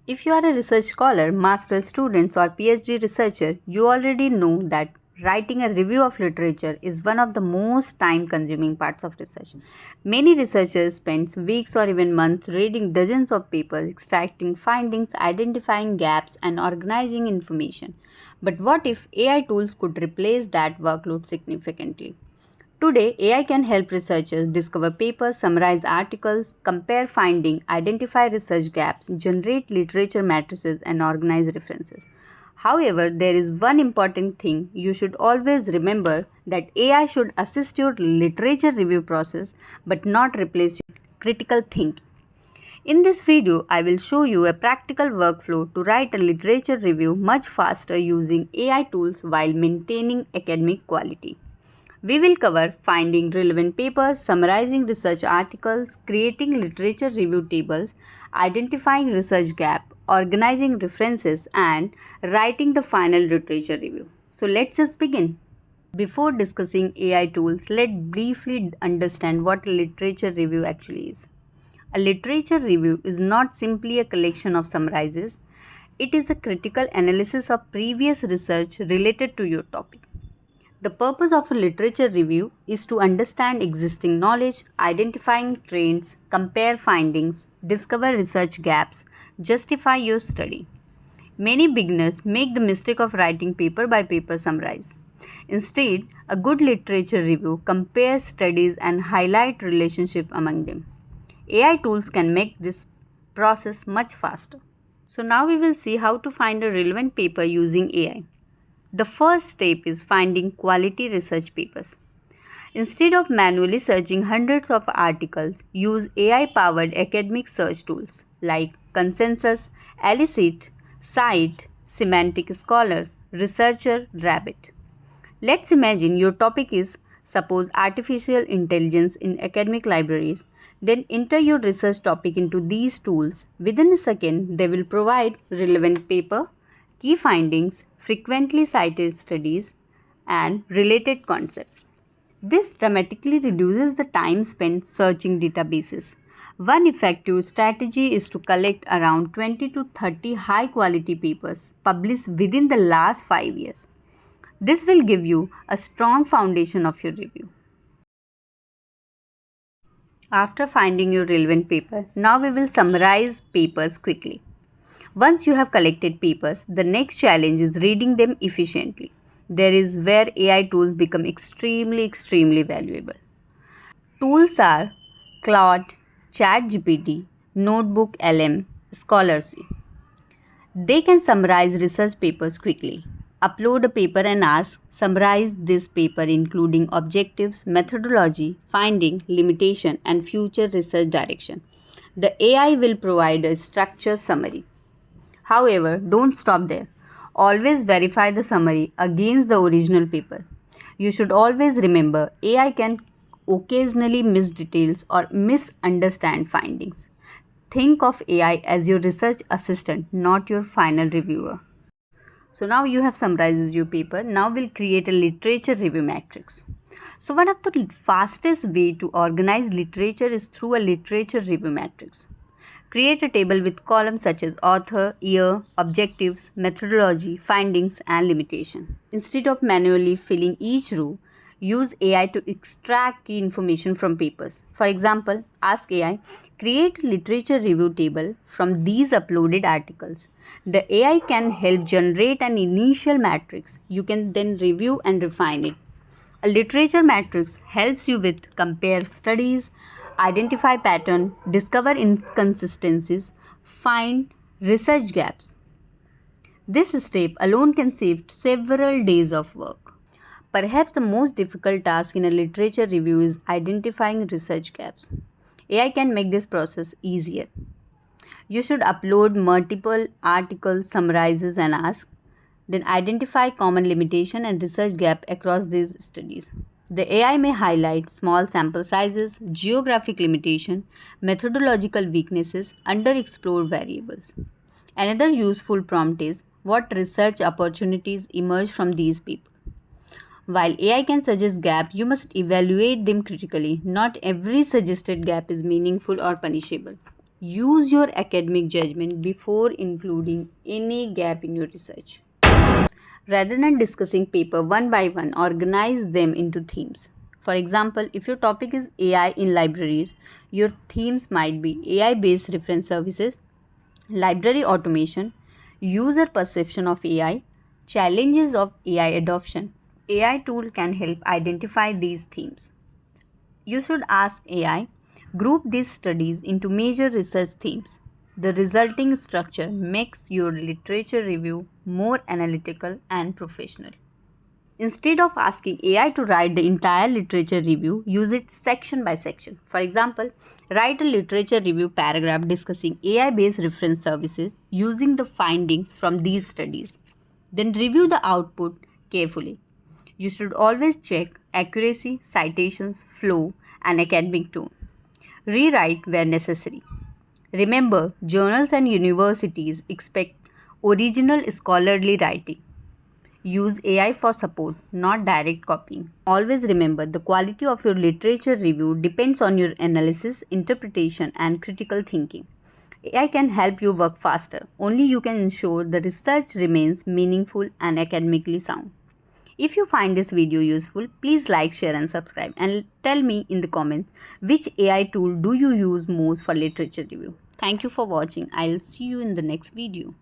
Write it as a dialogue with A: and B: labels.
A: If you are a research scholar, master's student, or PhD researcher, you already know that writing a review of literature is one of the most time consuming parts of research. Many researchers spend weeks or even months reading dozens of papers, extracting findings, identifying gaps, and organizing information. But what if AI tools could replace that workload significantly? Today, AI can help researchers discover papers, summarize articles, compare findings, identify research gaps, generate literature matrices, and organize references. However, there is one important thing you should always remember that AI should assist your literature review process but not replace your critical thinking. In this video, I will show you a practical workflow to write a literature review much faster using AI tools while maintaining academic quality. We will cover finding relevant papers, summarizing research articles, creating literature review tables, identifying research gap, organizing references, and writing the final literature review. So let's just begin. Before discussing AI tools, let's briefly understand what a literature review actually is. A literature review is not simply a collection of summarizes, it is a critical analysis of previous research related to your topic. The purpose of a literature review is to understand existing knowledge, identifying trends, compare findings, discover research gaps, justify your study. Many beginners make the mistake of writing paper by paper summarize. Instead, a good literature review compares studies and highlight relationship among them. AI tools can make this process much faster. So now we will see how to find a relevant paper using AI. The first step is finding quality research papers. Instead of manually searching hundreds of articles, use AI-powered academic search tools like Consensus, Elicit, Cite, Semantic Scholar, Researcher, Rabbit. Let's imagine your topic is, suppose, artificial intelligence in academic libraries. Then enter your research topic into these tools. Within a second, they will provide relevant paper, key findings, frequently cited studies, and related concepts. This dramatically reduces the time spent searching databases. One effective strategy is to collect around 20 to 30 high quality papers published within the last 5 years. This will give you a strong foundation of your review. After finding your relevant paper, now we will summarize papers quickly. Once you have collected papers, the next challenge is reading them efficiently. There is where AI tools become extremely valuable. Tools are Claude, ChatGPT, Notebook LM, Scholarship. They can summarize research papers quickly. Upload a paper and ask, summarize this paper including objectives, methodology, finding, limitation, and future research direction. The AI will provide a structured summary. However, don't stop there. Always verify the summary against the original paper. You should always remember AI can occasionally miss details or misunderstand findings. Think of AI as your research assistant, not your final reviewer. So now you have summarized your paper. Now we'll create a literature review matrix. So one of the fastest way to organize literature is through a literature review matrix. Create a table with columns such as author, year, objectives, methodology, findings, and limitation. Instead of manually filling each row, use AI to extract key information from papers. For example, ask AI, create a literature review table from these uploaded articles. The AI can help generate an initial matrix. You can then review and refine it. A literature matrix helps you with compare studies, identify pattern, discover inconsistencies, find research gaps. This step alone can save several days of work. Perhaps the most difficult task in a literature review is identifying research gaps. AI can make this process easier. You should upload multiple articles, summarizes, and ask. Then identify common limitation and research gap across these studies. The AI may highlight small sample sizes, geographic limitation, methodological weaknesses, underexplored variables. Another useful prompt is what research opportunities emerge from these papers. While AI can suggest gaps, you must evaluate them critically. Not every suggested gap is meaningful or punishable. Use your academic judgment before including any gap in your research. Rather than discussing paper one by one, organize them into themes. For example, if your topic is AI in libraries, your themes might be AI based reference services, library automation, user perception of AI, challenges of AI adoption. AI tool can help identify these themes. You should ask AI, group these studies into major research themes. The resulting structure makes your literature review more analytical and professional. Instead of asking AI to write the entire literature review, use it section by section. For example, write a literature review paragraph discussing AI based reference services using the findings from these studies. Then review the output carefully. You should always check accuracy, citations, flow, and academic tone. Rewrite where necessary. Remember, journals and universities expect original scholarly writing. Use AI for support, not direct copying. Always remember the quality of your literature review depends on your analysis, interpretation, and critical thinking. AI can help you work faster. Only you can ensure the research remains meaningful and academically sound. If you find this video useful, please like, share, and subscribe. And tell me in the comments which AI tool do you use most for literature review. Thank you for watching. I'll see you in the next video.